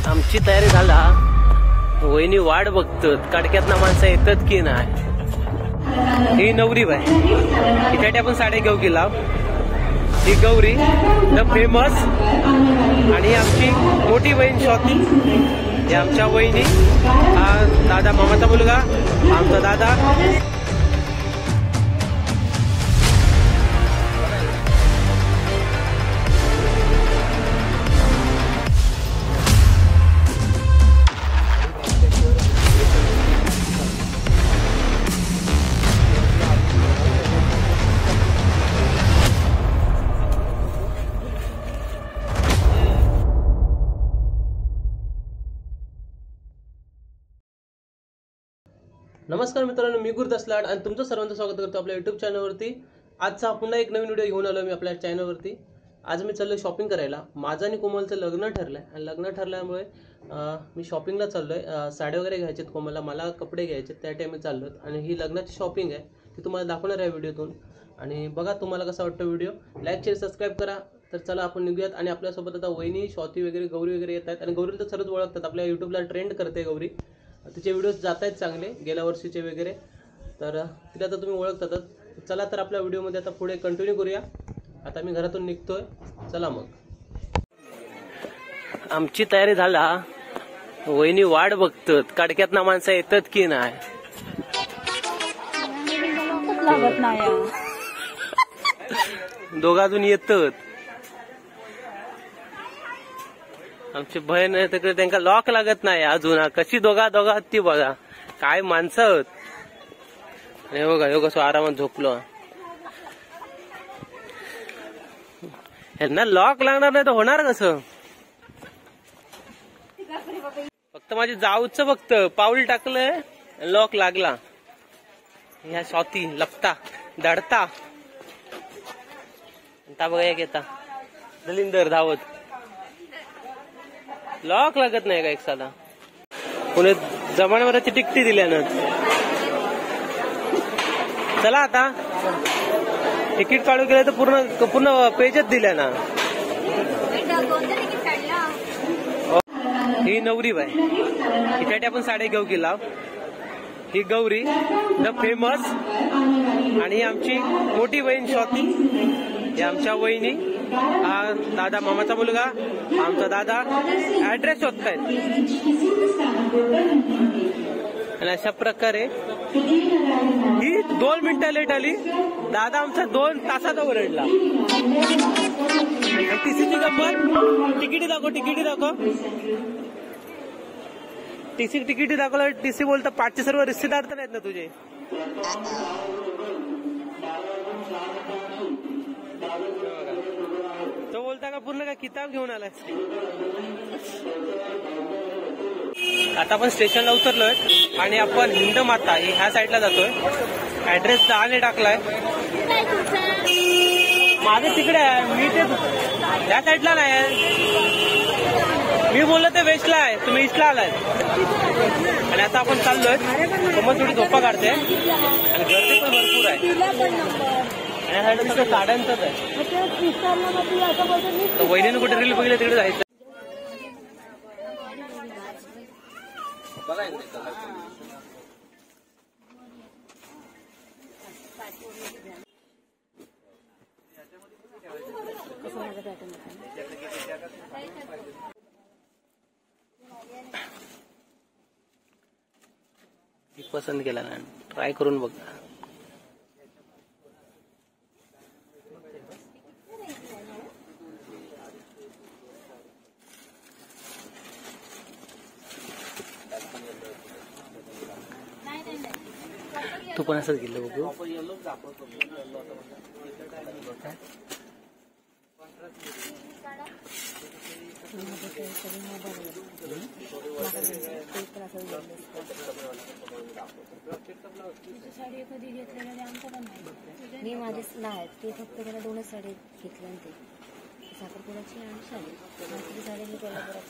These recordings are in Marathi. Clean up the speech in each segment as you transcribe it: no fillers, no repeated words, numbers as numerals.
आमची तयारी झाला. वहिनी वाट बघतात कडक्यात ना माणसं येतात की नाही. ही नवरी बाय इथे आपण साड्या घेऊ गेला. ही गौरी द फेमस आणि आमची मोठी बहीण स्वाती. हे आमच्या वहिनी, हा दादा मामाचा मुलगा, आमचा दादा. नमस्कार मित्रांनो, मी गुरुदास लाड आणि तुमचं सर्वांचं स्वागत करतो आपल्या युट्यूब चॅनलवरती. आजचा पुन्हा एक नवीन व्हिडिओ घेऊन आलो मी आपल्या चॅनलवरती. आज मी चाललोय शॉपिंग करायला. माझं आणि कोमलचं लग्न ठरलंय आणि लग्न ठरल्यामुळे मी शॉपिंगला चाललोय. साड्या वगैरे घ्यायच्यात कोमलला, मला कपडे घ्यायचे, त्या टाइम चाललोय. आणि ही लग्नाची शॉपिंग आहे ती तुम्हाला दाखवणार आहे व्हिडिओतून. आणि बघा तुम्हाला कसा वाटतो व्हिडिओ. लाईक शेअर सबस्क्राईब करा. तर चला आपण निघूयात. आणि आपल्यासोबत आता वहिनी, स्वाती वगैरे, गौरी वगैरे येत आहेत. आणि गौरीला तर सर्वच ओळखतात, आपल्या यूट्यूबला ट्रेंड करते गौरी. तिचे व्हिडिओज जात आहेत चांगले, गेल्या वर्षीचे वगैरे. तर तिला तर तुम्ही ओळखतातच. चला तर आपल्या व्हिडिओमध्ये आता पुढे कंटिन्यू करूया. आता मी घरातून निघतोय, चला मग. आमची तयारी झाला. वहिनी वाट बघतात कडक्यात ना माणसं येतात की नाही. दोघं अजून येतात. आमची बहीण तिकडे, त्यांना लॉक लागत नाही अजून. कशी दोघा ती बघा, काय माणसं. हे बघा, हे कसं आरामात झोपलो. यांना लॉक लागणार नाही तर होणार कसं. फक्त माझी जाऊच फक्त पाऊल टाकलंय, लॉक लागला. ह्या स्वाती लपता दडता. बघा एक येता दलिंदर धावत. लॉक लागत नाही का एक साधा. पुणे जमान्यावरची टिकटी दिल्यानं. चला आता तिकीट काढून गेलं तर पूर्ण पेजच दिल्या ना. ही नवरी बाय इथे आपण साड्या घेऊ गेला. ही गौरी द फेमस आणि आमची मोठी बहीण स्वाती. हे आमच्या वहिनी, हा दादा मामाचा मुलगा, आमचा दादा. ऍड्रेस शोधतायत. आणि अशा प्रकारे ही 2 मिनिटं लेट आली. दादा आमचा 2 तासाचा ओरडला. टीसीची गप्पत. तिकिटी दाखव, तिकिटी दाखव. तिकिटी दाखवलं. टीसी बोलतं पाठचे सर्व रिश्तेदार तर आहेत ना तुझे. तो बोलता का पूर्ण का किताब घेऊन आलाय. आता आपण स्टेशनला उतरलोय आणि आपण हिंदमाता ह्या साईडला जातोय. ऍड्रेस 10 टाकलाय. माझं तिकडे आहे, मी ते त्या साईडला नाही. मी बोललो ते वेस्टला आहे, तुम्ही ईस्टला आलाय. आणि आता आपण चाललोय. कोमल थोडी झोपा काढते आणि गर्दी पण भरपूर आहे. आणि साड्यांचंच आहे. वहिनीने कुठे रील बघितलं तिकडे जायचं. पसंत केला ना, ट्राय करून बघ. तू पण असंच गेलं बघू. साडी कधी घेतलेल्या आमचं पण नाही. मी माझे आहेत ते फक्त मला 2च साडी घेतल्या. ते साखरपुड्याची आणि साडी. साडी मी कोल्हापुरात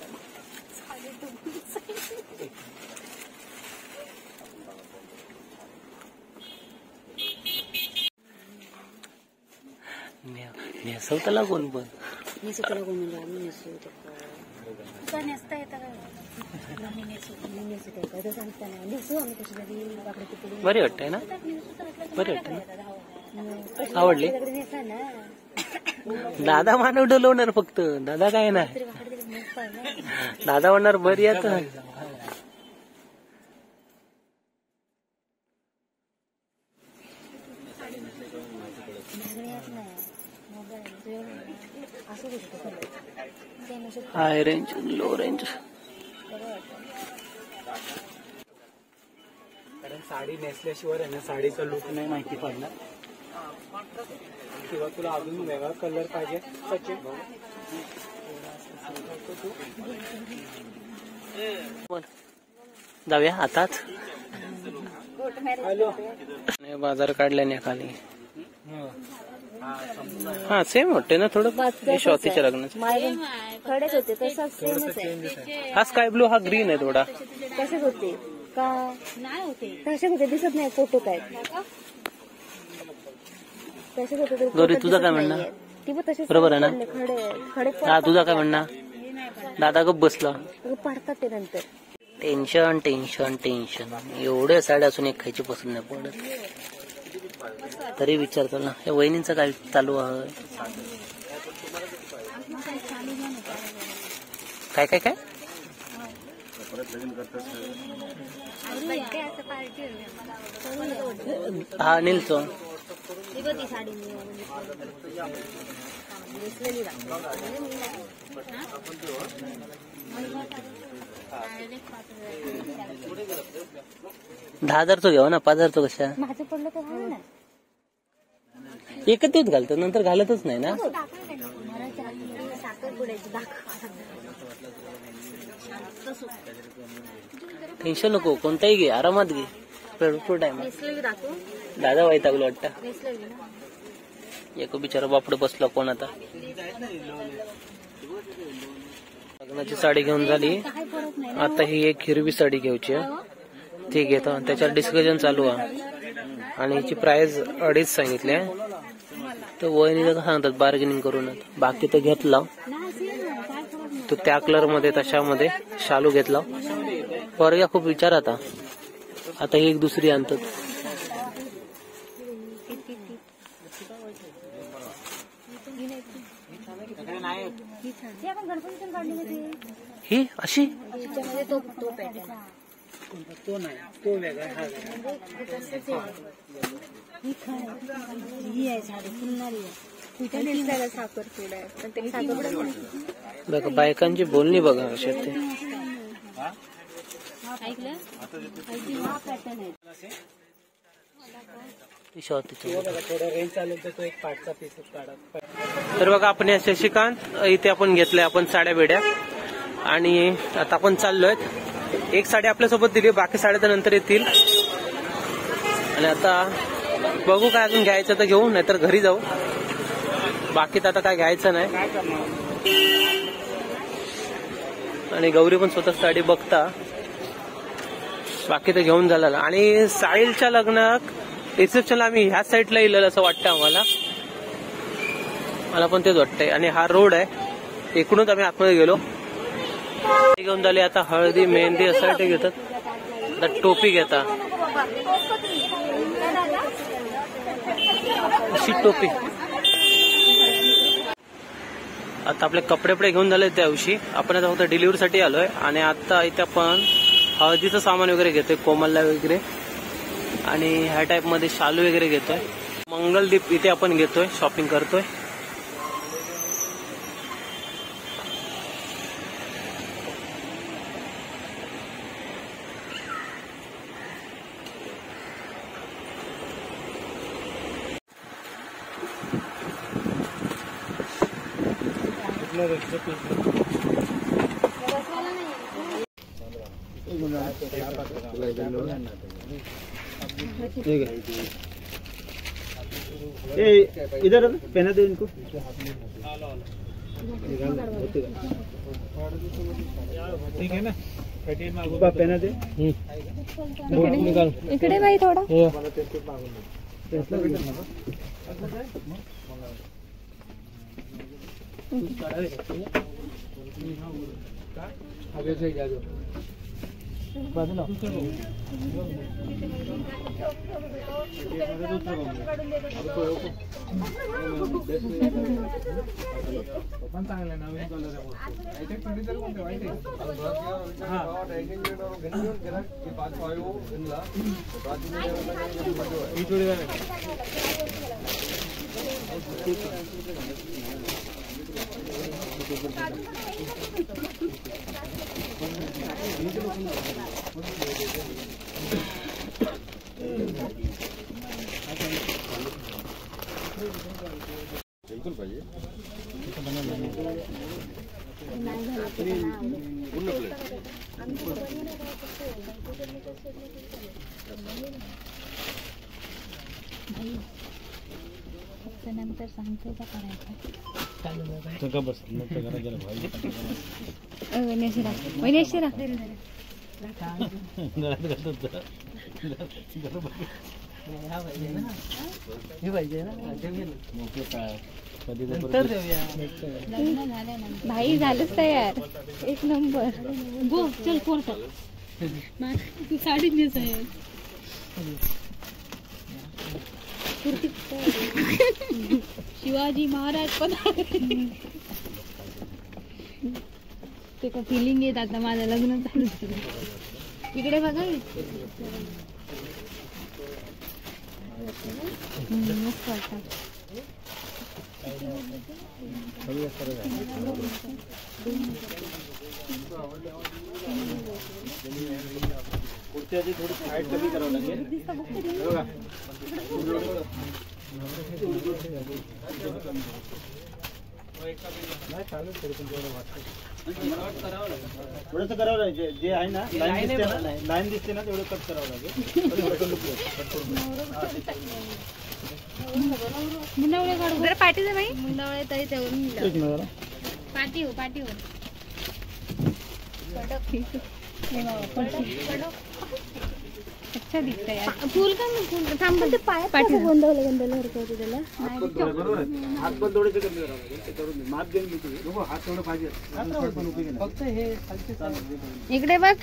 नेसवताला कोण पण नेसवताला कोण म्हणजे आम्ही नेसवतो. नेसता येतं का बरी वाटते ना, बरी वाटते ना, आवडली. दादा मानव डलवणार फक्त, दादा काय नाही. दादा म्हणणार बरी आता. High range, low range. कारण साडी नेसल्याशिवाय आहे ना साडीचा लुक नाही माहिती पडणार. किंवा तुला अजून वेगळा कलर पाहिजे सचिन जाऊया आताच. हॅलो बाजार काढल्याने खाली. हा सेम वाटते ना थोडं स्वातीच्या लग्नाचं. खडेच होते तसाच सेमच आहे. हा स्काय ब्लू, हा ग्रीन आहे थोडा. तसेच होते का नाही होते, तसेच होते, दिसत नाही फोटो काय तसेच होते. गौरी तुझं काय म्हणणं? ती पण तसेच बरोबर आहे ना? खडे खडे हा तुझा काय म्हणणं? दादा गप बसला. पडतात ते नंतर. Tension tension tension. एवढ्या साड्या असून एक खायची पसंत नाही पडत. तरी विचारतो ना या वहिनींचं काय चालू आहे. काय काय काय हा नीलचो $10,000 घ्यावं ना, $5,000 कशा. माझं पडलं तर हा ना एकच दिवस घालतो नंतर घालतच नाही ना. साखर पुडायची टेन्शन नको, कोणताही घे, आरामात घे. भरपूर टाइम. दादा वैतागलो वाटतं. एक बिचारा बापडे बसला कोण आता. लग्नाची साडी घेऊन झाली. आता ही एक हिरवी साडी घ्यायची ती घेतो. त्याच्यावर डिस्कशन चालू आहे आणि हिची प्राइस 2.5 सांगितले. तर वहिनीला सांगतात बार्गेनिंग करून. बाकी तर घेतला तो त्या कलर मध्ये तशामध्ये शालू घेतला. पोरग्या खूप विचार आता ही एक दुसरी आणतात. ही अशी तो नाही, तो वेगळा हा बघा बायकांची बोलणी बघा अशी ते. थोडा रेंज चालेल तर तो एक पाठचा पीस काढा. तर बघा आपण या शशिकांत इथे आपण घेतलंय आपण साड्या बेड्या आणि आता आपण चाललोय. एक साडी आपल्यासोबत दिली, बाकी साड्या तर नंतर येतील. आणि आता बघू काय अजून घ्यायचं तर घेऊ, नाहीतर घरी जाऊ. बाकी तर आता काय घ्यायचं नाही. आणि गौरी पण स्वतः साडी बघता, बाकी तर घेऊन झालं. आणि साहिलच्या लग्नात रिसेप्शनला आम्ही ह्या साईडला येईल असं वाटतं आम्हाला. मला पण तेच वाटतंय. आणि हा रोड आहे, इकडूनच आम्ही आतमध्ये गेलो. घेऊन झाले. आता हळदी मेहंदी असं घेतात. आता टोपी घेता, अशी टोपी. आता आपले कपडे घेऊन झाले. त्या दिवशी आपण आता फक्त डिलिव्हरीसाठी आलोय. आणि आता इथे आपण हळदीचं सामान वगैरे घेतोय, कोमलला वगैरे. आणि ह्या टाइप मध्ये शालू वगैरे घेतोय. मंगलदीप इथे आपण घेतोय, शॉपिंग करतोय. इधर पहना दो इनको. ठीक है ना, पहना दे. इकडे बाई थोडा. बाजूला पण चांगलं आहे, नवीन कलर बिलकुल पाहिजे पूर्ण नंतर सांगतो का करायचं हे पाहिजे ना नंतर देऊया. भाई झालंच तयार एक नंबर गो चल फोन कर साडी नेस आहे शिवाजी महाराज पण ते का फिलिंग येत आता माझं लग्न चालू इकडे बघा मस्त वाटतं पुढच्याची थोडी हाईट कमी करावं लागेल बघा थोडंसं करावं लागेल जे आहे ना लाईन दिसते ना तेवढं कट करावं लागेल मुंडावळे काढू जरा पाठी दे बाई मुंडावळे तरी तेवढं पाठी हो अच्छा दिसत यार फुल का फुल थांब ते पाय पाठी गोंधवलं होतं त्याला हात पण थोडेसे कमी करावं लागेल त्याच्यावर माप देऊन घेतो हात तेवढं पाहिजे फक्त हे इकडे बघ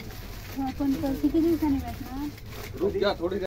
आपण किती दिवसांनी भेटणार रुक जा थोडी